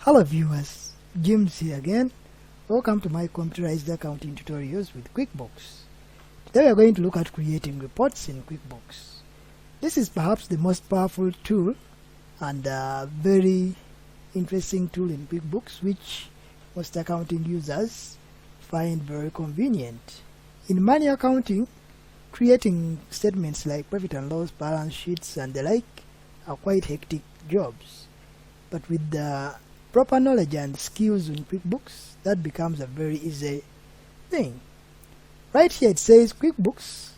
Hello viewers, James here again. Welcome to my computerized accounting tutorials with QuickBooks. Today we are going to look at creating reports in QuickBooks. This is perhaps the most powerful tool and a very interesting tool in QuickBooks which most accounting users find very convenient. In money accounting, creating statements like profit and loss, balance sheets and the like are quite hectic jobs. But with the proper knowledge and skills in QuickBooks, that becomes a very easy thing. Right here it says QuickBooks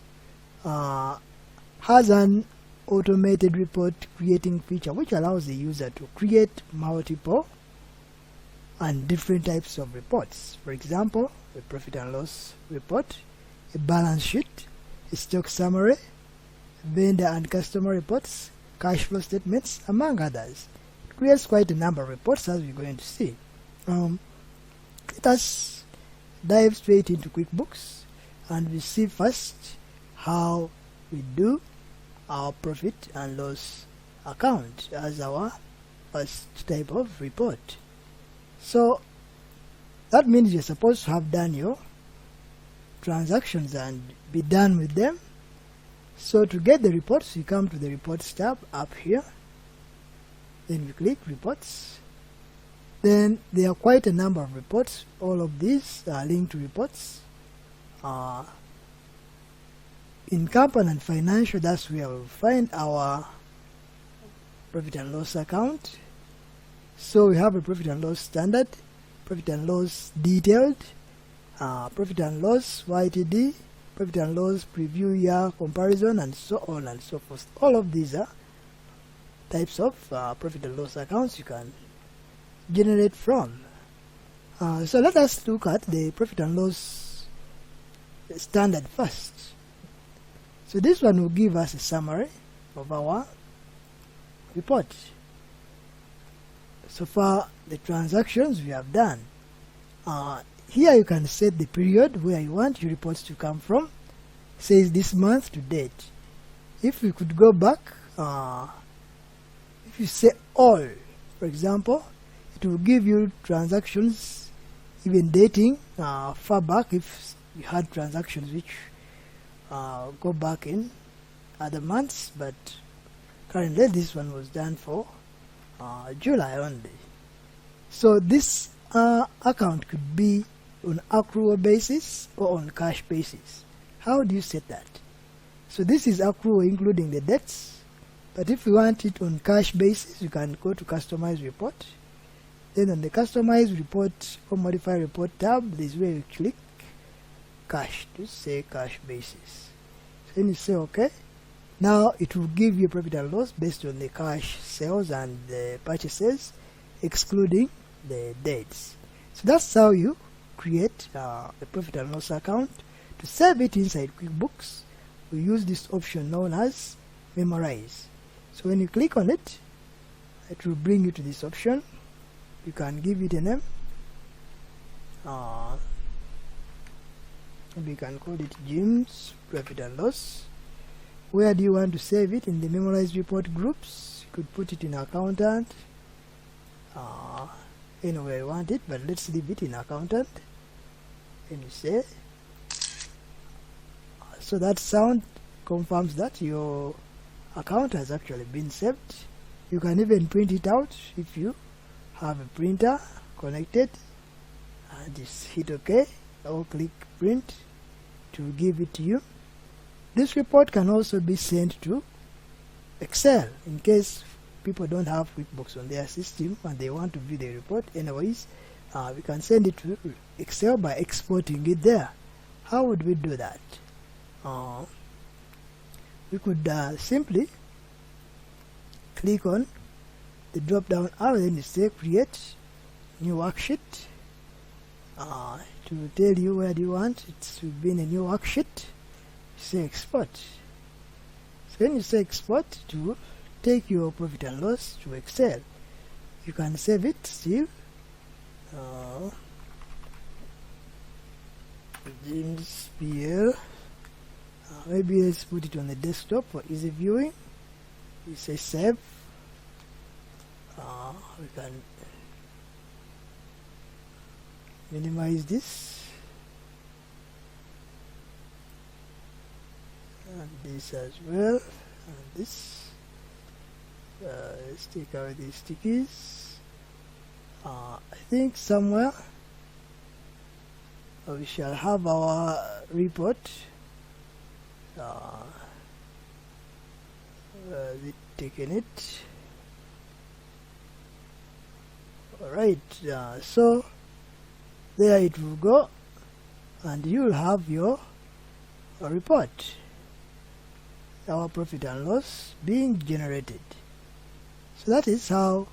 has an automated report creating feature which allows the user to create multiple and different types of reports. For example, a profit and loss report, a balance sheet, a stock summary, vendor and customer reports, cash flow statements, among others. It creates quite a number of reports as we're going to see. Let us dive straight into QuickBooks and we see first how we do our profit and loss account as our first type of report. So that means you're supposed to have done your transactions and be done with them. So to get the reports, you come to the reports tab up here, then you click reports. Then there are quite a number of reports. All of these are linked to reports. In company and financial, that's where we'll find our profit and loss account. So we have a profit and loss standard, profit and loss detailed, profit and loss YTD, profit and loss preview year comparison, and so on and so forth. All of these are types of profit and loss accounts you can generate from. So let us look at the profit and loss standard first. So this one will give us a summary of our report. So far the transactions we have done. Here you can set the period where you want your reports to come from. It says this month to date. If we could go back, if you say all, for example, it will give you transactions even dating far back if you had transactions which go back in other months, but currently this one was done for July only. So this account could be on accrual basis or on cash basis. How do you set that? So this is accrual including the debts, but if you want it on cash basis, you can go to customize report. Then on the customize report or modify report tab, this is where you click cash to say cash basis. So then you say okay. Now it will give you profit and loss based on the cash sales and the purchases, excluding the dates. So that's how you create the profit and loss account. To save it inside QuickBooks, we use this option known as memorize. So when you click on it, it will bring you to this option. You can give it a name. We can call it Jim's profit and loss. Where do you want to save it? In the memorized report groups. You could put it in accountant, anywhere you want it, but let's leave it in accountant. And you say, so that sound confirms that your account has actually been saved. You can even print it out if you have a printer connected, and just hit OK or click print to give it to you. This report can also be sent to Excel in case people don't have QuickBooks on their system and they want to view the report. Anyways, we can send it to Excel by exporting it there. How would we do that? We could simply click on the drop down arrow, then you say create new worksheet. To tell you where do you want it to be in a new worksheet. You say export. So when you say export, to take your profit and loss to Excel, you can save it still. James PL. Maybe let's put it on the desktop for easy viewing. You say save. We can minimize this, and this as well, and this. Let's take out these stickies. I think somewhere we shall have our report. Taking it. Alright, so there it will go, and you will have your report, our profit and loss being generated. So that is how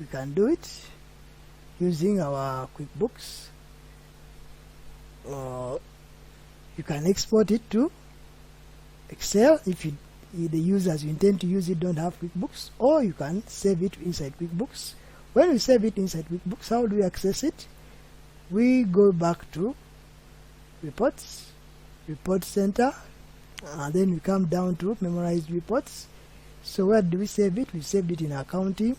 we can do it using our QuickBooks. You can export it to Excel if the users you intend to use it don't have QuickBooks, or you can save it inside QuickBooks. When we save it inside QuickBooks, how do we access it? We go back to Reports, Report Center, and then we come down to Memorized Reports. So where do we save it? We saved it in Accounting.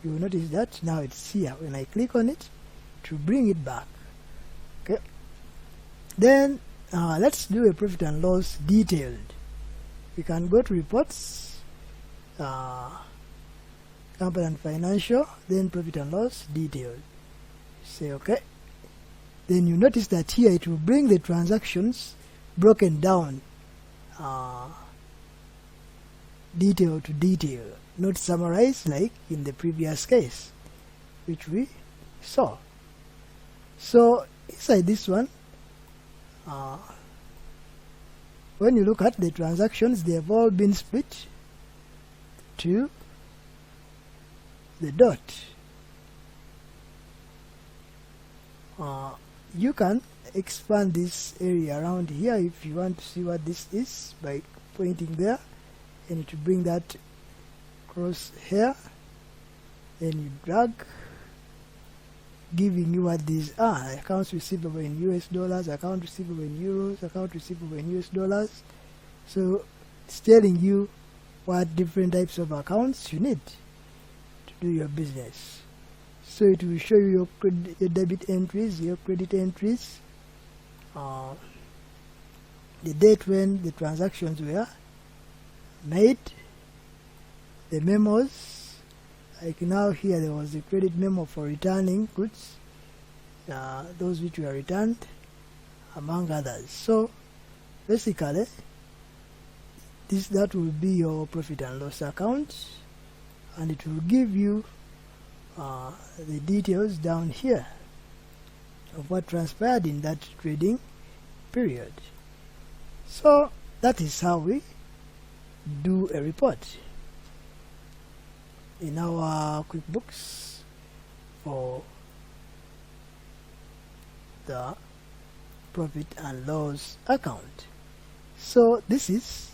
You will notice that now it's here. When I click on it, to bring it back. Okay. Then let's do a profit and loss detailed. We can go to Reports, Company and Financial, then Profit and Loss detailed. Say OK. Then you notice that here it will bring the transactions broken down, detail to detail, not summarized like in the previous case which we saw. So inside this one, when you look at the transactions, they have all been split to the dot. You can expand this area around here if you want to see what this is by pointing there, and it will bring that cross here. Then you drag, giving you what these are: accounts receivable in US dollars, account receivable in euros, account receivable in US dollars. So it's telling you what different types of accounts you need to do your business. So it will show you your debit entries, your credit entries, the date when the transactions were made, the memos. Like now here there was a credit memo for returning goods, those which were returned, among others. So basically that will be your profit and loss account, and it will give you the details down here of what transpired in that trading period. So that is how we do a report in our QuickBooks for the profit and loss account. So this is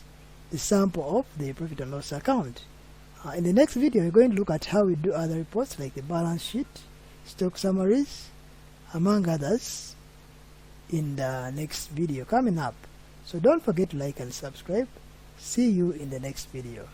the sample of the profit and loss account. In the next video, we're going to look at how we do other reports like the balance sheet, stock summaries, among others, in the next video coming up. So don't forget to like and subscribe. See you in the next video.